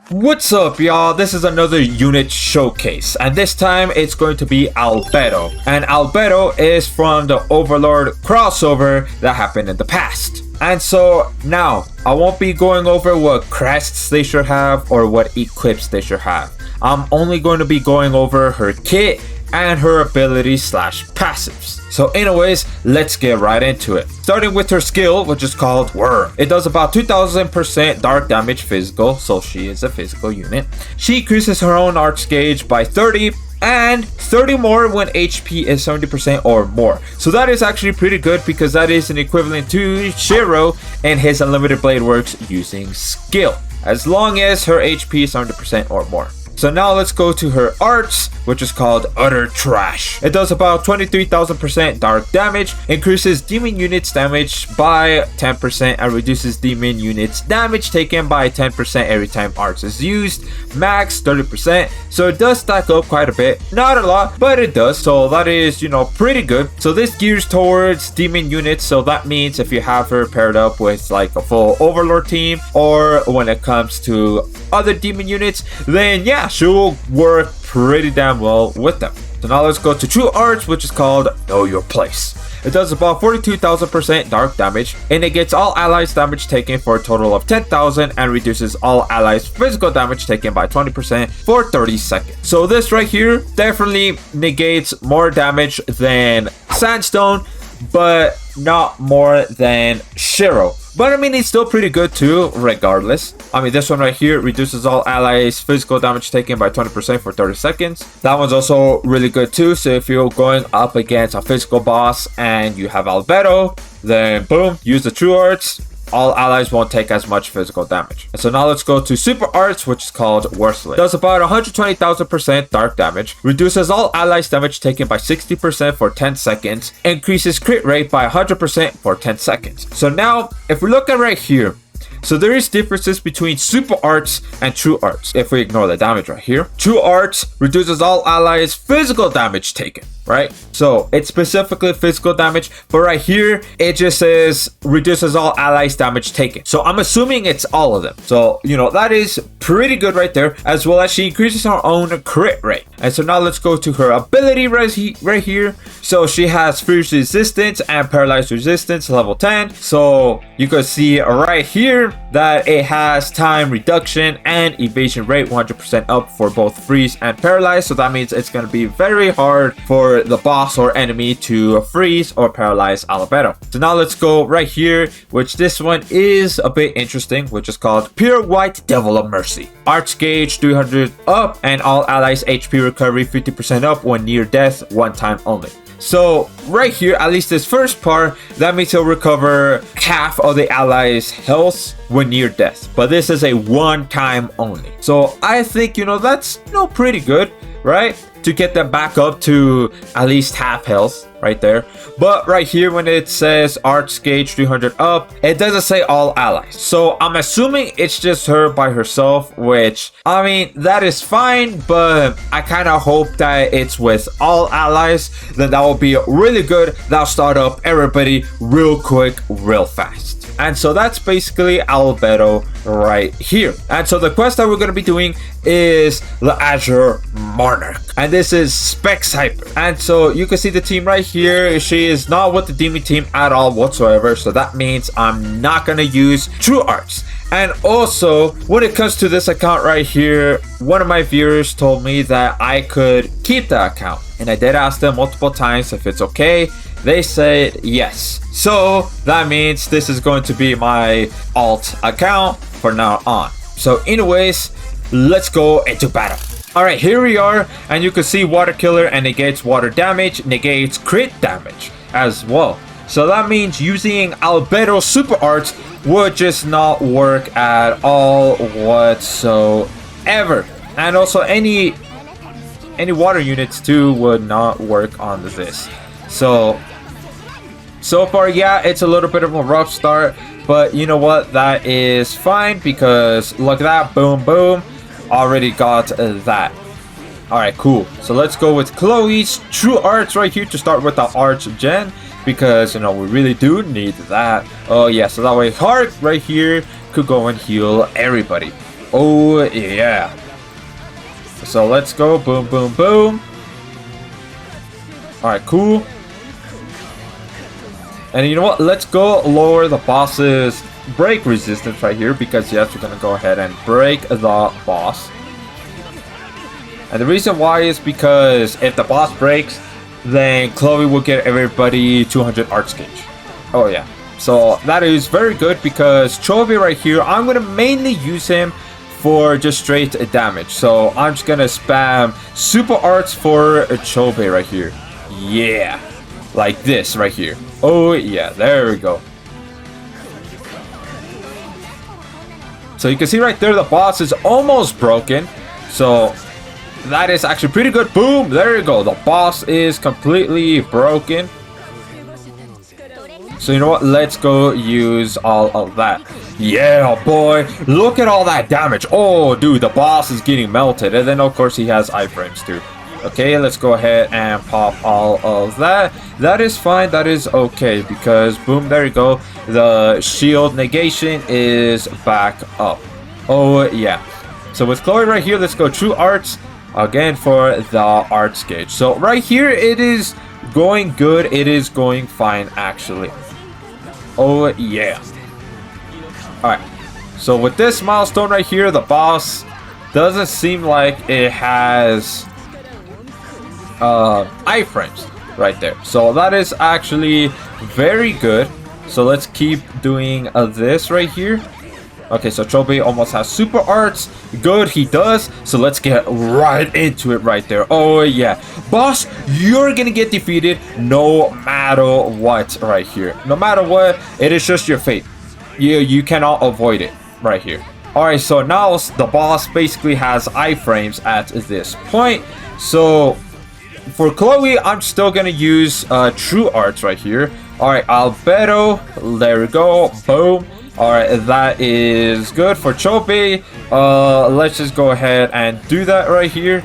What's up, y'all? This is another unit showcase, and this time it's going to be Albedo. And Albedo is from the Overlord crossover that happened in the past. And so now I won't be going over what crests they should have or what equips they should have. I'm only going to be going over her kit and her abilities slash passives. So anyways, let's get right into it. Starting with her skill, which is called Worm. It does about 2000% dark damage physical, so she is a physical unit. She increases her own arch gauge by 30 and 30 more when HP is 70% or more. So that is actually pretty good because that is an equivalent to Shirou and his unlimited blade works using skill, as long as her HP is 70% or more. So now let's go to her arts, which is called Utter Trash. It does about 23,000% dark damage, increases demon units damage by 10% and reduces demon units damage taken by 10% every time arts is used, max 30%. So it does stack up quite a bit, not a lot, but it does. So that is, pretty good. So this gears towards demon units, so that means if you have her paired up with like a full Overlord team, or when it comes to other demon units, then yeah, she will work pretty damn well with them. So now let's go to True Arts, which is called Know Your Place. It does about 42,000% dark damage and it gets all allies damage taken for a total of 10,000 and reduces all allies physical damage taken by 20% for 30 seconds. So this right here definitely negates more damage than Sandstone, but not more than Shirou. But I mean, it's still pretty good too, regardless. I mean, this one right here reduces all allies physical damage taken by 20% for 30 seconds. That one's also really good too. So if you're going up against a physical boss and you have Albedo, then boom, use the True Arts. All allies won't take as much physical damage. And so now let's go to Super Arts, which is called Worthless. Does about 120,000% dark damage, reduces all allies damage taken by 60% for 10 seconds, increases crit rate by 100% for 10 seconds. So now, if we look at right here, so there is differences between Super Arts and True Arts. If we ignore the damage right here, True Arts reduces all allies physical damage taken, right? So it's specifically physical damage, but right here it just says reduces all allies damage taken. So I'm assuming it's all of them. So that is pretty good right there, as well as she increases her own crit rate. And so now let's go to her ability right here. So she has freeze resistance and paralyzed resistance level 10. So you can see right here that it has time reduction and evasion rate 100% up for both freeze and paralyze. So that means it's going to be very hard for the boss or enemy to freeze or paralyze Albedo. So now let's go right here, which this one is a bit interesting, which is called Pure White Devil of Mercy. Arch gauge 300 up and all allies HP recovery 50% up when near death, one time only. So right here, at least this first part, that means he'll recover half of the allies' health when near death. But this is a one time only. So I think, that's pretty good, right? To get them back up to at least half health right there. But right here, when it says arch gauge 300 up, it doesn't say all allies. So I'm assuming it's just her by herself, which I mean, that is fine, but I kind of hope that it's with all allies. Then that will be really good. That'll start up everybody real quick, real fast. And so that's basically Albedo right here. And so the quest that we're going to be doing is the Azure Monarch. And this is Specs Hyper. And so you can see the team right here. She is not with the demon team at all whatsoever. So that means I'm not going to use True Arts. And also, when it comes to this account right here, one of my viewers told me that I could keep the account. And I did ask them multiple times if it's okay. They said yes. So that means this is going to be my alt account for now on. So anyways, let's go into battle. Alright, here we are, and you can see Water Killer and negates water damage, negates crit damage as well. So that means using Albedo Super Arts would just not work at all whatsoever. And also any water units too would not work on this. So far, yeah, it's a little bit of a rough start, but you know what? That is fine because look at that, boom, boom, already got that. All right, cool. So let's go with Chloe's True Arts right here to start with the Arch Gen because we really do need that. Oh yeah, so that way Heart right here could go and heal everybody. Oh, yeah. So let's go. Boom, boom, boom. Alright, cool. And you know what? Let's go lower the boss's break resistance right here. Because, yes, we're going to go ahead and break the boss. And the reason why is because if the boss breaks, then Chloe will get everybody 200 arts gauge. Oh, yeah. So that is very good because Chobe right here, I'm going to mainly use him for just straight damage. So I'm just going to spam super arts for Chobe right here. Yeah. Like this right here. Oh, yeah. There we go. So you can see right there, the boss is almost broken. So that is actually pretty good. Boom. There you go. The boss is completely broken. So you know what? Let's go use all of that. Yeah, boy. Look at all that damage. Oh, dude. The boss is getting melted. And then, of course, he has iframes too. Okay, let's go ahead and pop all of that. That is fine. That is okay. Because, boom, there you go. The shield negation is back up. Oh, yeah. So with Chloe right here, let's go True Arts. Again for the arts gauge. So right here, it is going good. It is going fine, actually. Oh, yeah. Alright. So with this milestone right here, the boss doesn't seem like it has iframes right there. So that is actually very good. So let's keep doing this right here. Okay, so Chobe almost has super arts. Good, he does. So let's get right into it right there. Oh, yeah. Boss, you're gonna get defeated no matter what right here. No matter what, it is just your fate. You cannot avoid it right here. Alright, so now the boss basically has iframes at this point. So for Chloe, I'm still gonna use True Arts right here. Alright, Albedo. There we go. Boom. Alright, that is good for Chobe. Let's just go ahead and do that right here.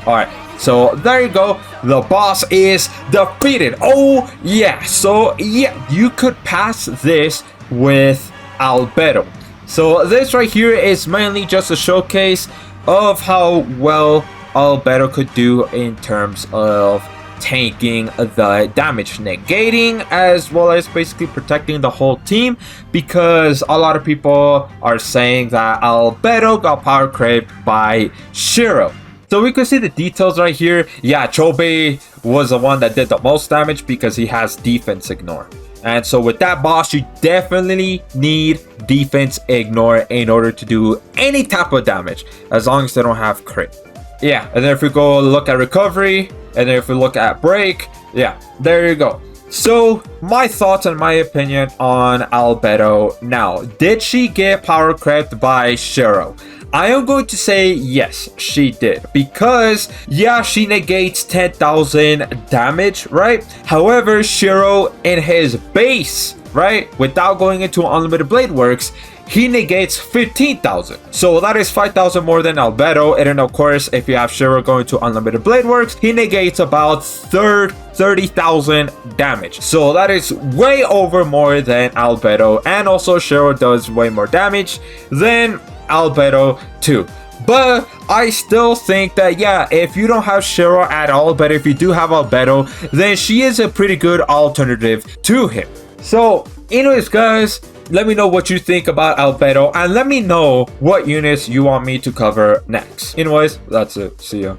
Alright, so there you go. The boss is defeated. Oh, yeah. So, yeah, you could pass this with Albedo. So, this right here is mainly just a showcase of how well Albedo could do in terms of tanking the damage negating as well as basically protecting the whole team, because a lot of people are saying that Albedo got power crept by Shirou. So we can see the details right here. Yeah, Chobe was the one that did the most damage because he has defense ignore. And so with that boss, you definitely need defense ignore in order to do any type of damage, as long as they don't have crit. Yeah, and then if we go look at recovery, and then if we look at break, yeah, there you go. So, my thoughts and my opinion on Albedo. Now, did she get power crept by Shirou? I am going to say yes, she did. Because, yeah, she negates 10,000 damage, right? However, Shirou in his base, right, without going into Unlimited Blade Works, he negates 15,000. So that is 5,000 more than Albedo. And then of course, if you have Shirou going to Unlimited Blade Works, he negates about 30,000 damage. So that is way over more than Albedo. And also Shirou does way more damage than Albedo too. But I still think that, yeah, if you don't have Shirou at all, but if you do have Albedo, then she is a pretty good alternative to him. So anyways, guys, let me know what you think about Albedo, and let me know what units you want me to cover next. Anyways, that's it. See ya.